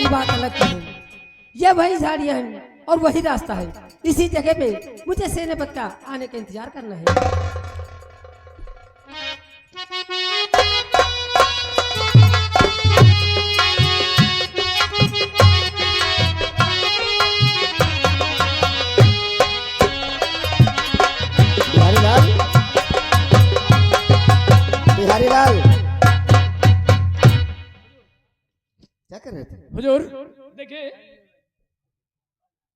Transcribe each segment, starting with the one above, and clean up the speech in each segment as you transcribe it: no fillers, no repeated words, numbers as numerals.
वाली बात अलग की है। ये वही झाड़ियां हैं और वही रास्ता है। इसी जगह पे मुझे सेनापति का आने का इंतजार करना है। बिहारी लाल क्या कर रहे थे? हुजूर देखिए,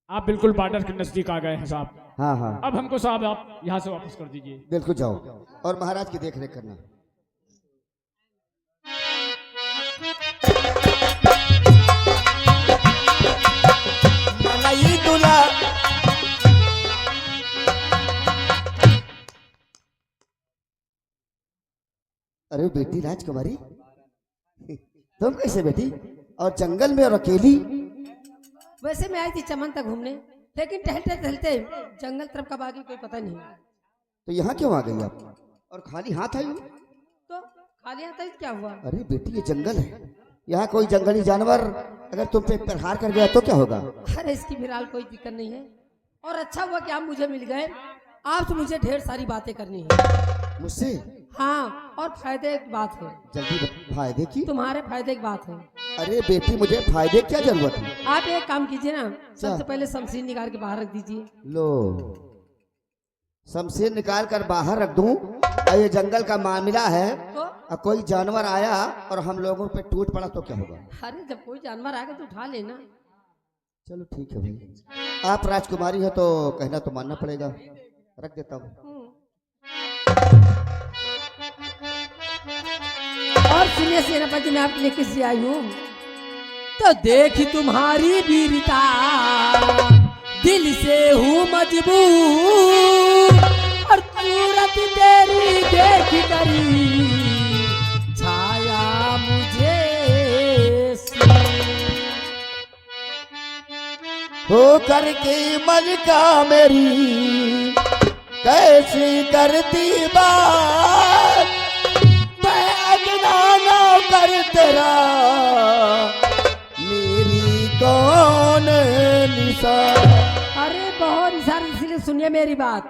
आप बिल्कुल बॉर्डर के नजदीक आ गए हैं साहब। हाँ हाँ अब हमको साहब आप यहाँ से वापस कर दीजिए। बिल्कुल जाओ और महाराज की देख रेख करना। मलाई दूल्हा अरे बेटी राजकुमारी तुम कैसे बेटी और जंगल में और अकेली? वैसे मैं आई थी चमन तक घूमने, लेकिन टहलते टहलते जंगल तरफ कब आ गई कोई पता नहीं। तो यहाँ क्यों आ गई आप और खाली हाथ आई हो? तो खाली आता है क्या हुआ? अरे बेटी ये जंगल है, यहाँ कोई जंगली जानवर अगर तुम पे प्रहार कर गया तो क्या होगा? अरे इसकी फिलहाल कोई दिक्कत नहीं है और अच्छा हुआ कि आप मुझे मिल गए। आपसे मुझे ढेर सारी बातें करनी है मुझसे? हाँ, और फायदे की बात है। जल्दी फायदे की? तुम्हारे फायदे की बात है। अरे बेटी मुझे फायदे की क्या जरूरत है? आप एक काम कीजिए ना, सबसे पहले शमशीर निकाल के बाहर रख दीजिए। लो शमशीर निकाल कर बाहर रख दूं और ये जंगल का मामला है तो और कोई जानवर आया और हम लोगों पे टूट पड़ा तो क्या होगा? अरे जब कोई जानवर आएगा तो उठा लेना। चलो ठीक है भाई, आप राजकुमारी हो तो कहना तो मानना पड़ेगा। रख देता हूँ। और सुनिए सेनापति, मैं आपके लिए किसी आई हूँ तो देखी तुम्हारी वीरता, दिल से हूँ मजबूर और सूरत तेरी देख करी छाया मुझे हो करके मलका मेरी कैसी करती बात, मैं अजनाना कर तेरा मेरी कौन निशान। अरे बहुत इशारा, इसलिए सुनिए मेरी बात।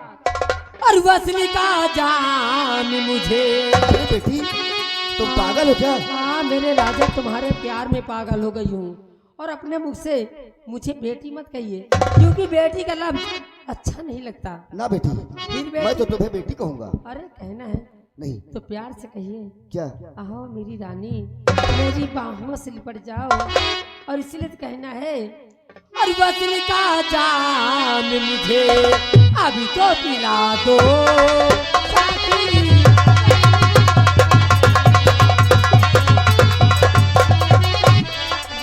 और वसली का जान मुझे। अरे बेटी तुम पागल हो क्या? हाँ मेरे राजा, तुम्हारे प्यार में पागल हो गई हूँ। और अपने मुख से मुझे बेटी मत कहिए, क्योंकि बेटी का लफ्ज अच्छा नहीं लगता। ना बेटी, फिर मैं तो तुम्हें बेटी कहूंगा। अरे कहना है नहीं तो प्यार से कहिए। क्या? आओ मेरी रानी, मेरी बाहों से लिपट जाओ। और इसलिए तो कहना है, और वसल का जान मुझे अभी तो पिला दो साथी।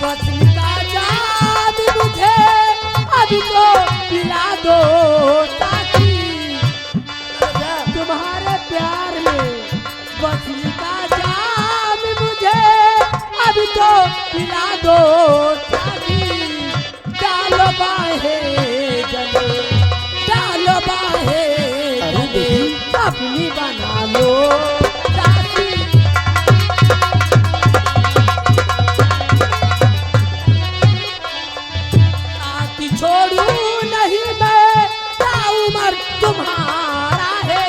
वसल का जान मुझे अभी तो पिला दो साथी। तुम्हारे प्यार में वसल का जान मुझे अभी तो पिला दो साथी। डालो बाहे गले, डालो बाहे गले, अपनी बना लो साथी। साथी छोड़ू नहीं मैं, उम्र तुम्हारा है।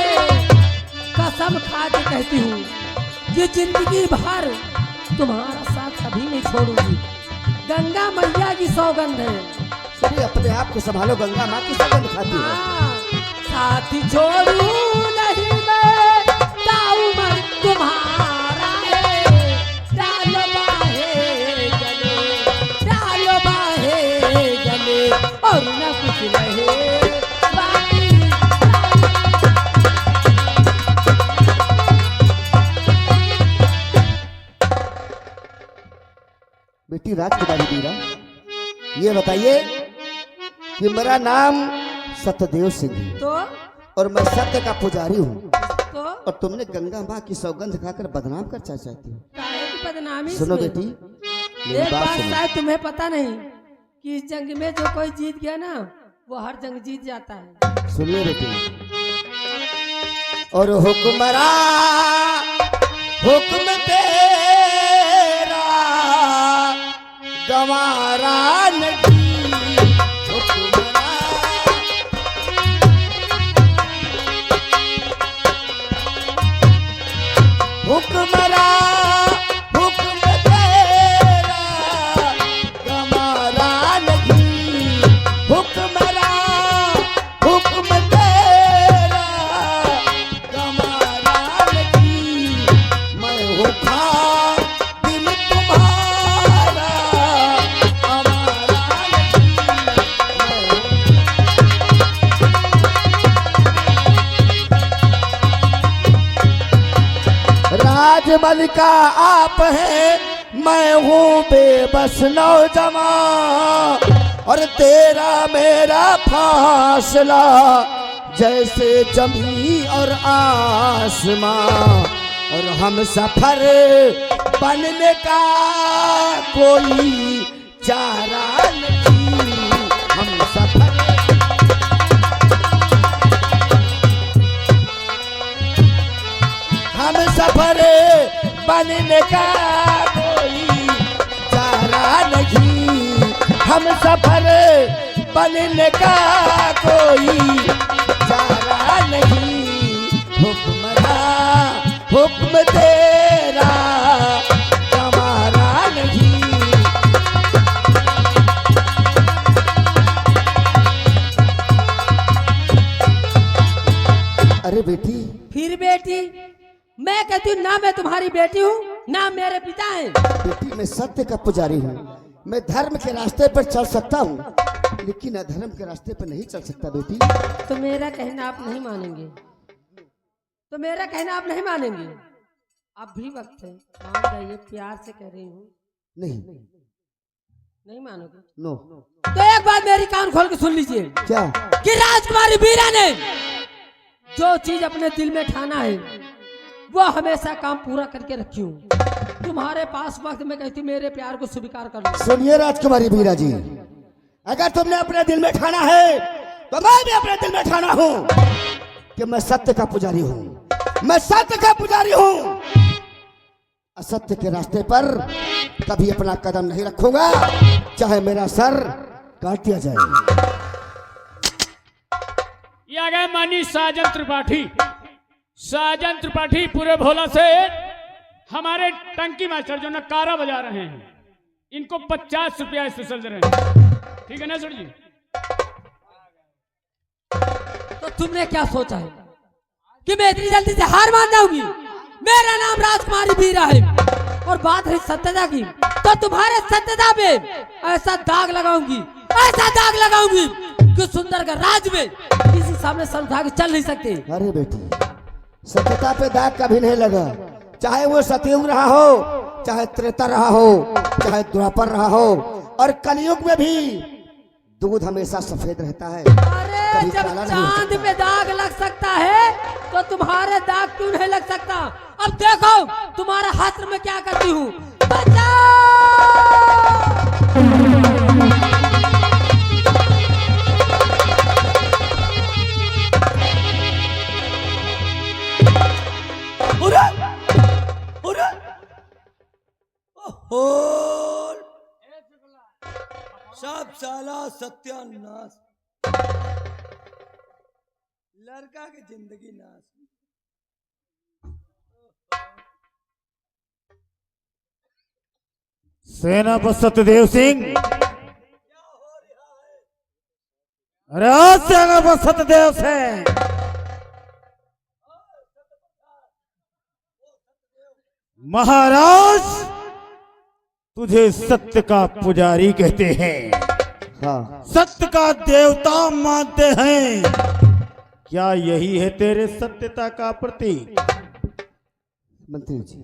कसम खा के कहती हूँ ये जिंदगी भर तुम्हारा साथ कभी नहीं छोड़ूंगी। गंगा मैया की सौगंध है। अरे अपने आप को संभालो, गंगा माँ की सौगंध खाती है। साथी छोड़ू नहीं मैं, उम्र तुम्हारा है। डालो बाहे गले, डालो बाहे गले, और न कुछ रहे बाकी। बेटी राजकुमारी मीरा, ये बताइए कि मेरा नाम सत्यदेव सिंह है तो और मैं सत्य का पुजारी हूँ, तो और तुमने गंगा माँ की सौगंध खाकर बदनाम कर चाहती हो। काहे की बदनामी? सुनो इसमें? बेटी मेरी एक बात बात सुनो। शायद तुम्हें पता नहीं कि इस जंग में जो कोई जीत गया ना, वो हर जंग जीत जाता है। सुनिए बेटी, और हुक्मरा हुक्म तेरा गंवारा नहीं हुक्मरा। हुक्मरा हुक्म तेरा गंवारा नहीं हुक्मरा हुक्म तेरा गंवारा नहीं। मैं हूँ दिल तुम्हारा हमारा नहीं। राजमल का आप है मैं हूँ बेबस नौजवान और तेरा मेरा फासला जैसे जमी और आसमां। और हम सफर बनने का कोई चारा नहीं। हम सफर बनने का कोई चारा नहीं। हम सफर बनने का कोई चारा नहीं। हुक्मरा हुक्म तेरा हमारा नहीं। अरे बेटी, फिर बेटी? मैं कहती हूँ ना मैं तुम्हारी बेटी हूँ ना मेरे पिता हैं। बेटी मैं सत्य का पुजारी हूँ। मैं धर्म के रास्ते पर चल सकता हूँ लेकिन अधर्म के रास्ते पर नहीं चल सकता बेटी। तो मेरा कहना आप नहीं मानेंगे? तो मेरा कहना आप नहीं मानेंगे? अब भी वक्त है, मान जाइए, प्यार से कह रही हूँ। नहीं नहीं मानोगे? नो। तो एक बात मेरी कान खोल के सुन लीजिए। क्या? कि राजकुमारी वीरा ने जो चीज अपने दिल में ठाना है वो हमेशा काम पूरा करके रखी हूँ। तुम्हारे पास वक्त में कहती मेरे प्यार को स्वीकार कर लो। सुनिए राजकुमारी वीरा जी, अगर तुमने अपने दिल में ठाना है तो मैं भी अपने दिल में ठाना हूँ कि मैं सत्य का पुजारी हूँ। मैं सत्य का पुजारी हूँ। असत्य के रास्ते पर कभी अपना कदम नहीं रखूंगा, चाहे मेरा सर काट दिया जाए। ये आ गए मानी साजन त्रिपाठी। साजन त्रिपाठी पूरे भोला से हमारे टंकी मास्टर जो नकारा बजा रहे हैं, इनको 50 रुपया स्पेशल दे रहे हैं। ठीक है ना सर जी? तो तुमने क्या सोचा है कि मैं इतनी जल्दी से हार मान जाऊंगी? मेरा नाम राजकुमारी वीरा है और बात है सत्यता की, तो तुम्हारे सत्यता पे ऐसा दाग लगाऊंगी, ऐसा दाग लगाऊंगी कि सुंदर का राज में किसी सामने सर उठा के चल नहीं सकते। अरे बेटी, सत्यता पे दाग कभी नहीं लगा, चाहे वो सतयुग रहा हो, चाहे त्रेता रहा हो, चाहे द्वापर रहा हो, और कलयुग में भी दूध हमेशा सफेद रहता है। अरे जब चांद पे दाग लग सकता है तो तुम्हारे दाग क्यों नहीं लग सकता? अब देखो तुम्हारे हाथ में क्या करती हूँ। सब साला सत्यानाश, लड़का की जिंदगी नाश। सेनापति सत्यदेव सिंह, अरे सेनापति सत्यदेव सिंह, महाराज तुझे सत्य का पुजारी कहते हैं। हाँ। सत्य का देवता मानते हैं। क्या यही है तेरे सत्यता का प्रतीक? मंत्री जी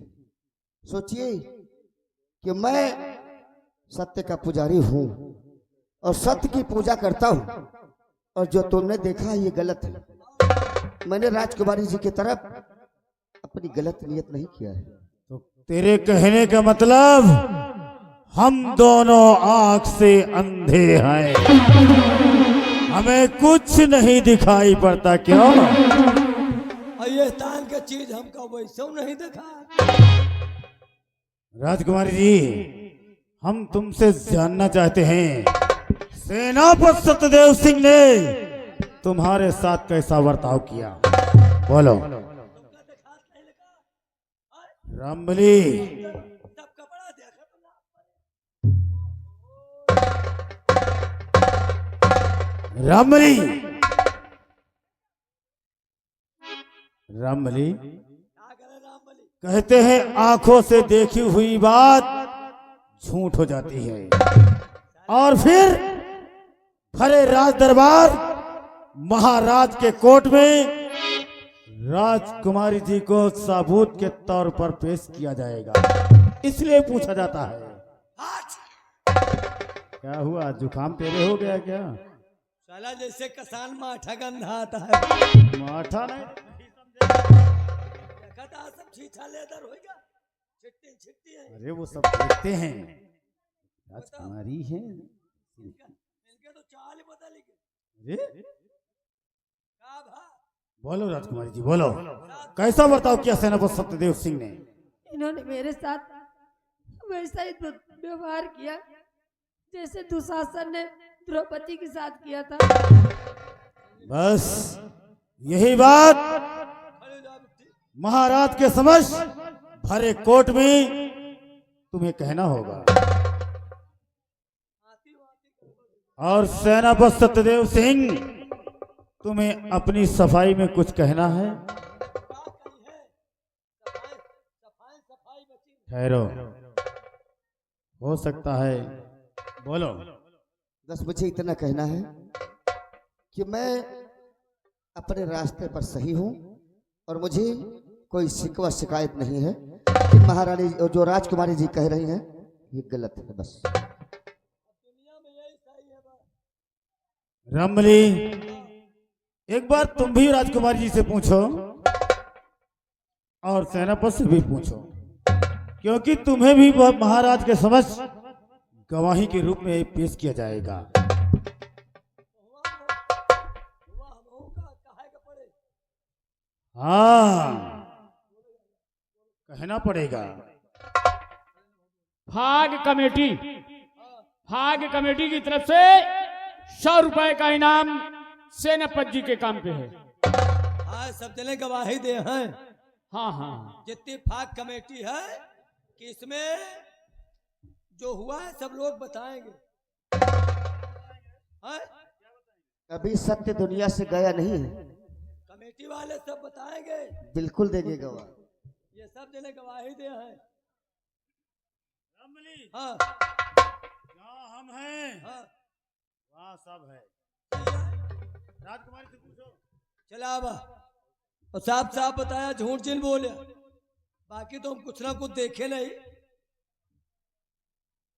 सोचिए कि मैं सत्य का पुजारी हूँ और सत्य की पूजा करता हूँ, और जो तुमने देखा ये गलत है। मैंने राजकुमारी जी की तरफ अपनी गलत नियत नहीं किया है। तो तेरे कहने का मतलब हम दोनों आंख से अंधे हैं, हमें कुछ नहीं दिखाई पड़ता क्यों? ये तान के चीज हमका वैसे नहीं देखा। राजकुमारी जी, हम तुमसे जानना चाहते हैं, सेनापति सत्यदेव सिंह ने तुम्हारे साथ कैसा बर्ताव किया? बोलो। रामबली, सब कपड़ा देखा तो रामबली, रामबली, क्या करे रामबली? कहते हैं आंखों से देखी हुई बात झूठ हो जाती है, और फिर भरे राज दरबार महाराज के कोर्ट में राजकुमारी जी को सबूत के तौर पर पेश किया जाएगा, इसलिए पूछा जाता है। क्या हुआ, जुकाम तेरे हो गया क्या? साला जैसे किसान माठा गंध आता है। माठा नहीं, देखा था सब छीछा लेदर होएगा, छिट्टी छिट्टी है। अरे वो सब देखते हैं, राजकुमारी है। इनके तो चाल ही बदल गई। अरे क्या भा? बोलो राजकुमारी जी, बोलो, कैसा बर्ताव किया सेनापति सत्यदेव सिंह ने? इन्होंने मेरे साथ वैसा ही व्यवहार किया जैसे दुशासन ने द्रौपदी के साथ किया था। बस यही बात खड़े जा बिट्टी। महाराज के समक्ष भरे कोर्ट में तुम्हें कहना होगा। आती आती और सेनापति सत्यदेव सिंह, तुम्हें अपनी सफाई में कुछ कहना है? बात कही है। सफाई बची। ठहरो, हो सकता है, बोलो। बस मुझे इतना कहना है कि मैं अपने रास्ते पर सही हूँ और मुझे कोई शिकवा शिकायत नहीं है कि महारानी जो राजकुमारी जी कह रही हैं ये गलत है। बस दुनिया में यही सही है बस। रमली, एक बार तुम भी राजकुमारी जी से पूछो और सेनापति से भी पूछो, क्योंकि तुम्हें भी महाराज के समक्ष गवाही के रूप में पेश किया जाएगा। हाँ, कहना पड़ेगा। फाग कमेटी की तरफ से 100 रुपए का इनाम सेनापति जी के काम पे है। हाँ, सब जने गवाही दे हैं। हाँ हाँ, जितनी फाक कमेटी है कि इसमें जो हुआ है सब लोग बताएंगे। हैं? अभी सत्य दुनिया से गया नहीं है, कमेटी वाले सब बताएंगे। बिल्कुल देंगे गवाह। ये सब जने गवाही दे हैं। हाँ जहाँ हम हैं हाँ, वहाँ सब है। राजकुमारी से पूछो। चला बा और साफ साफ बताया, झूठ जिन बोले। बाकी तो हम कुछ ना कुछ देखे नहीं।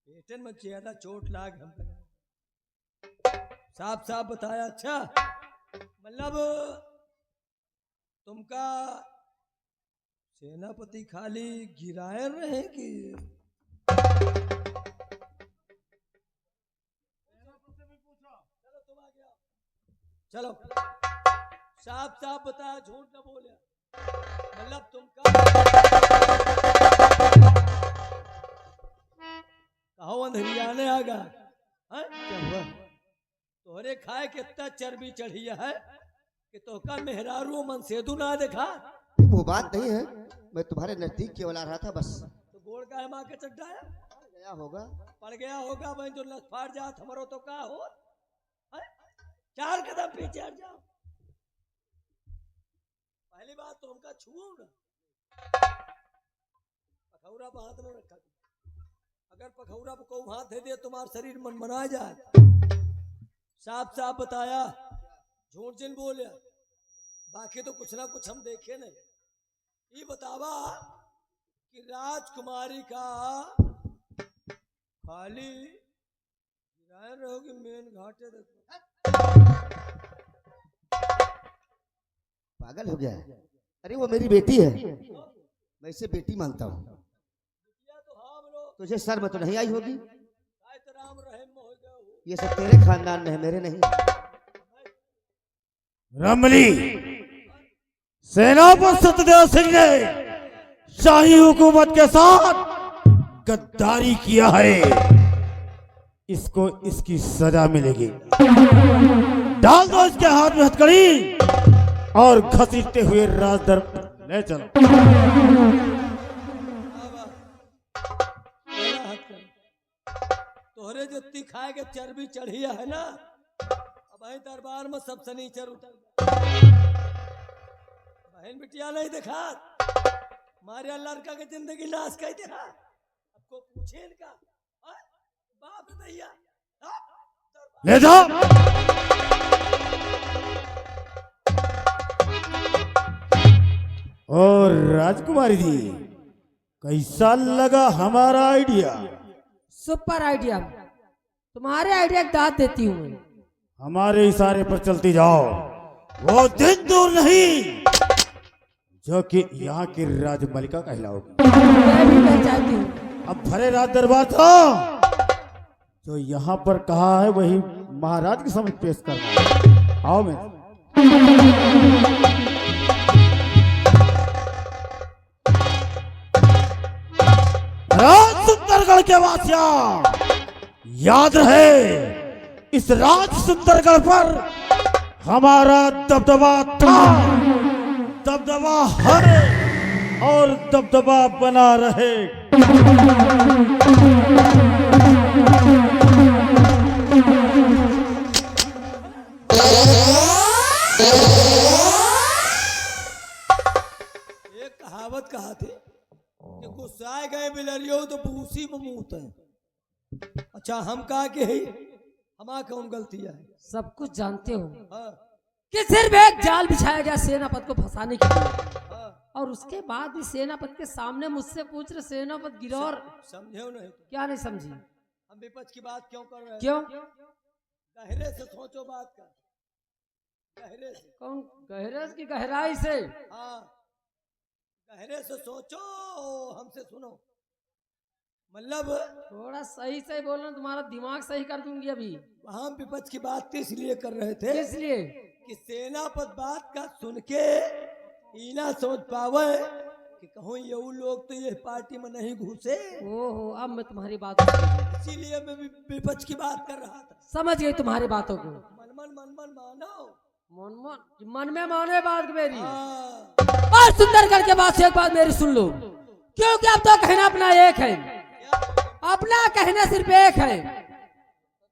पेटन में ज्यादा चोट लाग हम साफ साफ बताया। अच्छा, मतलब तुमका सेनापति खाली गिराए रहे कि चलो साफ साफ बताया, झूठ न बोले। मतलब तुमका कहो अंधेरियाने आगा हैं? क्या हुआ? तोहरे खाए कितना चर्बी चढ़ी है कि तोहका मेहरारू मन सेदू ना देखा। वो बात नहीं है, मैं तुम्हारे नजदीक केवल आ रहा था बस। तो गोड़ का माँ के चड्डाया गया होगा, पड़ गया होगा। मैं जो लस फाड़ जात हमारो तो का हो हैं? 4 कदम पीछे हट जाओ। पहली बात तो हमका छुओ ना, पखौरा हाथ में रखा। अगर पखौरा को हाथ दे दे तुम्हारा शरीर मनमना जाए। साफ साफ बताया, झूठ जिन बोले। बाकी तो कुछ ना कुछ हम देखे नहीं। ये बतावा कि राजकुमारी का खाली गिराए रहोगे मेन घाटे देखो। पागल हो गया है? अरे वो मेरी बेटी है, मैं इसे बेटी मानता हूँ। तो हम लोग तुझे शर्म तो नहीं आई होगी? राम रहम हो गए हो। ये सब तेरे खानदान में है, मेरे नहीं। रमली, सेनापति सत्यदेव सिंह ने शाही हुकूमत के साथ गद्दारी किया है, इसको इसकी सजा मिलेगी। डाल दो इसके हाथ में हथकड़ी और घसीटते हुए राजदर ले चलो। तोहरे जितनी खाए के चर्बी चढ़िया है ना, अब वही दरबार में सब सनीचर उतर बहन बिटिया नहीं देखा, मारे लड़का के जिंदगी नाश कर देखा। अब को पूछे इनका बाप रे भैया ले जाओ। और राजकुमारी जी, कैसा लगा हमारा आइडिया? सुपर आइडिया, तुम्हारे आइडिया की दाद देती हूँ मैं। हमारे इशारे पर चलती जाओ, वो दिन दूर नहीं जो कि यहाँ की राजमलिका कहलाओगी। मैं भी पहचानती हूँ। अब भरे राज दरबार था, जो यहाँ पर कहा है वही महाराज के समझ पेश करना है। आओ मैं राज सुंदरगढ़ के वासिया, याद रहे इस राज सुंदरगढ़ पर हमारा दबदबा था, दबदबा है और दबदबा बना रहे। एक कहावत कहा थे कि गुस्साए गए बिलरियो तो भूसी में मुंह है। अच्छा हम कहा कि हमारा कौन गलती है? सब कुछ जानते हो हाँ, कि सिर्फ एक जाल बिछाया गया सेनापति को फंसाने के लिए, हाँ, और उसके बाद भी सेनापति के सामने मुझसे पूछ रहे सेनापति गिरौर, समझे हो नहीं तो? क्या नहीं समझी? हम विपक्ष की बात क्यों कर रहे हैं? क्यों? गहरे से सोचो बात का, गहरे से। कौन? गहरे की गहराई से। हाँ, गहरे से सोचो, हमसे सुनो। मतलब थोड़ा सही से बोलना, तुम्हारा दिमाग सही कर दूंगी अभी। हम विपक्ष की बात इसलिए कर रहे थे इसलिए कि सेनापति बात का सुन के इना सोच पावे कि कहूँ ये लोग तो ये पार्टी में नहीं घुसे। ओहो, अब मैं तुम्हारी बात समझी। इसीलिए मैं विपक्ष की बात कर रहा था। समझ गई तुम्हारी बातों को। मन मानो, मन में मानो बात मेरी। हाँ। और सुंदरगढ़ के बाद से एक बात मेरी सुन लो, क्योंकि अब तो कहना अपना एक है, अपना कहना सिर्फ एक है,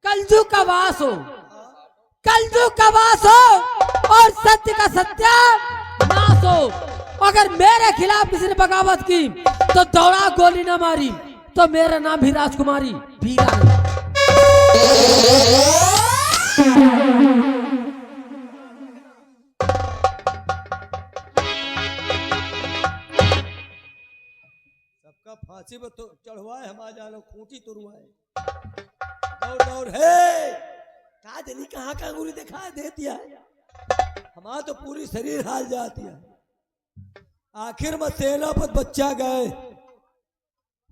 कलजुग का वास हो, कलजुग का वास हो और सत्य का सत्या नाश हो। अगर मेरे खिलाफ किसी ने बगावत की तो दौड़ा गोली न मारी तो मेरा नाम भी राजकुमारी भीरा है। सबका फांसी पर तो चढ़वाए, हमारा जानो खूंटी तुरवाए। दौड़ दौड़ है, कहा जनी कहाँ का अंगूरी दिखा दे दिया है, हमारा तो पूरी शरीर हाल जाती है। आखिर में सेनापति बच्चा गए,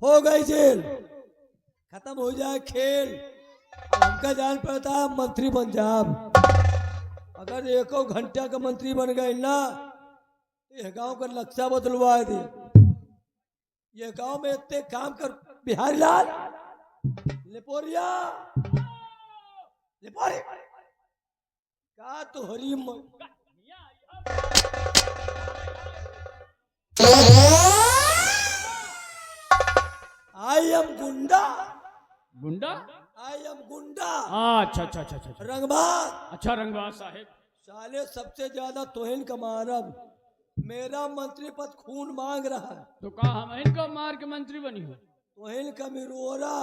हो गई जेल, खत्म हो जाए खेल। हमका जान पड़ता है मंत्री पंजाब, अगर एको घंटा का मंत्री बन गए ना, ये गांव का नक्शा बदलवा दे। ये गांव में इतने काम कर, बिहारी लाल लिपोरिया, लिपोरी का तो हरी आई एम गुंडा, गुंडा? आई एम गुंडा। अच्छा अच्छा अच्छा अच्छा, रंगबाज। अच्छा रंगबाज साहेब। साले सबसे ज्यादा तोहिन का मारब, मेरा मंत्री पद खून मांग रहा है, तो कहा हम इनका मार के मंत्री बनी हो? तोहिन का मिरोरा,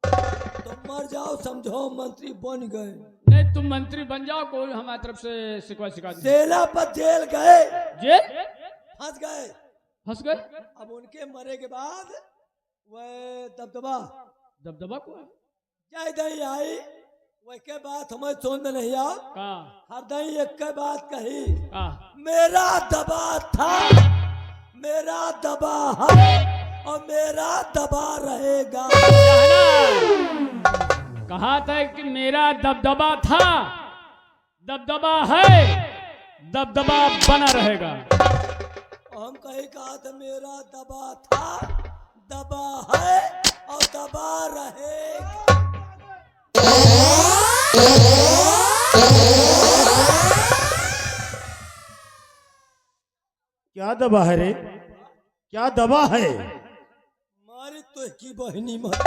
तो मर जाओ समझो मंत्री बन गए। नहीं तुम मंत्री बन जाओ, कोई हमारी तरफ से शिकवा शिकायत नहीं। सेनापति जेल गए, जेल फंस गए। फंस गए? अब उनके मरे के बाद वह दबदबा को जय दही आई, वह के बात हमें सुन नहीं आ, का हर दही एक के बात कही, का मेरा दबा था, मेरा दबा है और मेरा दबा रहेगा। कहा था कि मेरा दबदबा था, दबदबा है, दबदबा बना रहेगा। हम कहीं कहा था मेरा दबा था, दबा है और दबा रहेगा। क्या दबा है रे? क्या दबा है? मारी तो की बहनी मत।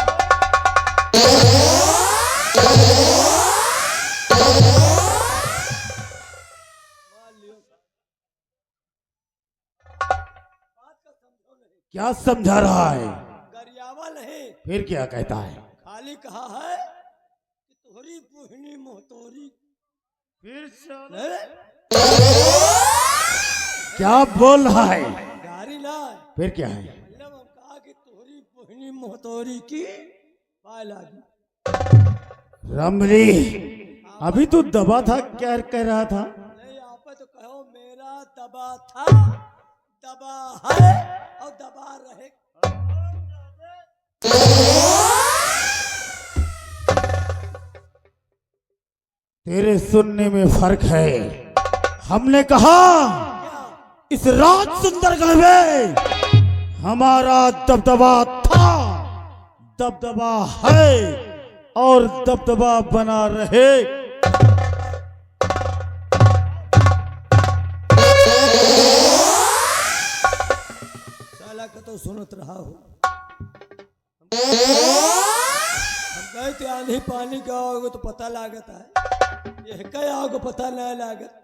क्या समझा रहा है? गरियावा नहीं, फिर क्या कहता है? खाली कहा है कि तोहरी बहनी मोहतोरी। फिर क्या बोल रहा है? गारी ना, फिर क्या है? मतलब हम कहा कि तोहरी बहनी मोहतोरी की पाए लागी। रमली, अभी तू दबा था, क्या कह रहा था? नहीं आप तो कहो मेरा दबा था, दबा है और दबा रहे। तेरे सुनने में फर्क है। हमने कहा इस राज सुंदरगढ़ में हमारा दबदबा था, दबदबा है और दबदबा बना रहे। साला का तो सुनत रहा हो। हम कहे थे आंधी पानी का आओगे तो पता लागत है, ये कह आओगे पता नहीं लागत।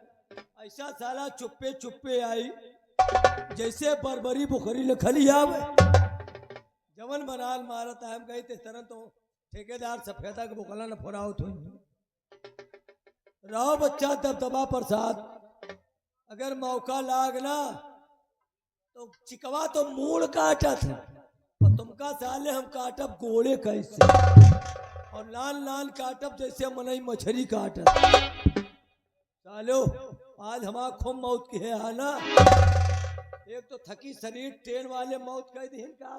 ऐसा साला चुप्पे चुप्पे आई जैसे बरबरी बुखरी ने खली आवे। जवन बनाल मारत है। हम कहे थे तरह तो ठेकेदार सफेदा के बुकला न फोड़ाओ तो रहो बच्चा दबदबा प्रसाद। अगर मौका लागना तो चिकवा तो मूड़ काटा था और तुमका साले हम काटब गोले कैसे, और लाल लाल काटब जैसे मनई मछली काटब। सालो आज हमारा खूब मौत की है आना। एक तो थकी शरीर ट्रेन वाले मौत कह दी का,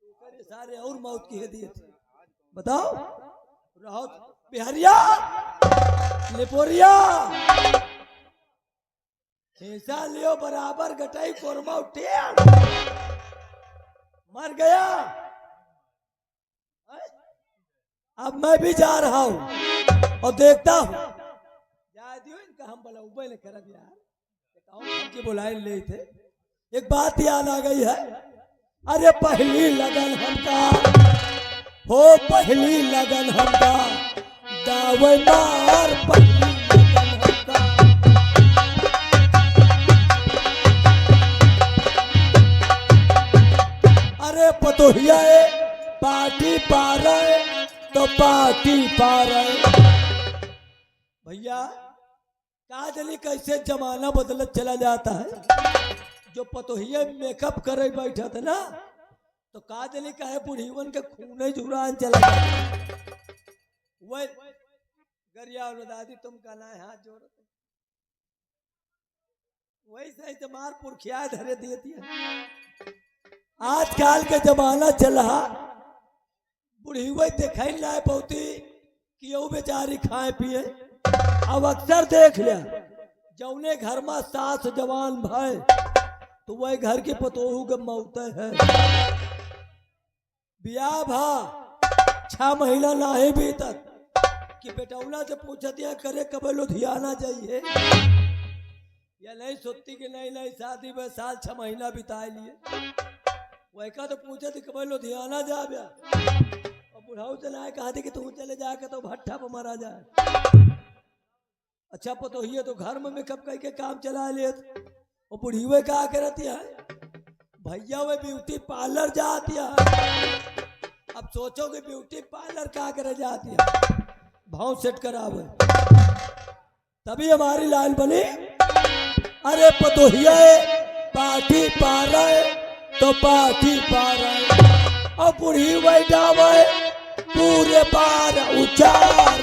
दूसरे सारे और मौत की है दिए थे। बताओ रहो बिहारिया लिपोरिया हिस्सा लियो बराबर गटाई कोरमा उठे मर गया। अब मैं भी जा रहा हूं और देखता हूं जा दियो इनका हम बोला उबे ने करब यार के बुलाए ले थे। एक बात याद आ गई है, अरे पहली लगन हमका हो, पहली लगन हमका दावे मार, पहली लगन हमका। अरे पतोहिया पार्टी पा रहे तो पार्टी पा रहे। भैया का जली कैसे जमाना बदलत चला जाता है। जो पतोहिया मेकअप करे बैठा था ना तो का जली का है बुढ़ीवन के खूने जुरान चला जाता। वही गरिया दादी तुम कहना है हाथ जोड़, वही सही तुम्हार पुरखिया धरे देती है। आजकल के जमाना चला बुढ़ी वही दिखाई ना पौती कि वो बेचारी खाए पिए। अब अक्सर देख लिया जौने घर में सास जवान भाई तो वह घर के पतोहू के मौत है। ब्याह भा 6 महीना ना ही बीतत कि बेटौला से पूछती है करे कब लुधियाना जाइए या नहीं, सोचती कि नहीं नहीं शादी में साल 6 महीना बिता लिए। वही का तो पूछे थी कब लुधियाना जा ब्या और बुढ़ाऊ से ना कहा थी कि तू चले जाके तो भट्ठा पर मारा जाए। अच्छा पतोहिए तो घर में मेकअप करके काम चला ले और बुढ़ी वे क्या करती है भैया वे ब्यूटी पार्लर जाती है। अब सोचो कि ब्यूटी पार्लर क्या करे जाती है, भाव सेट करावे तभी हमारी लाइन बनी। अरे पतोहिया पार्टी पा रहे तो पार्टी पा रहे और बुढ़ी बैठा हुए पूरे बार उचार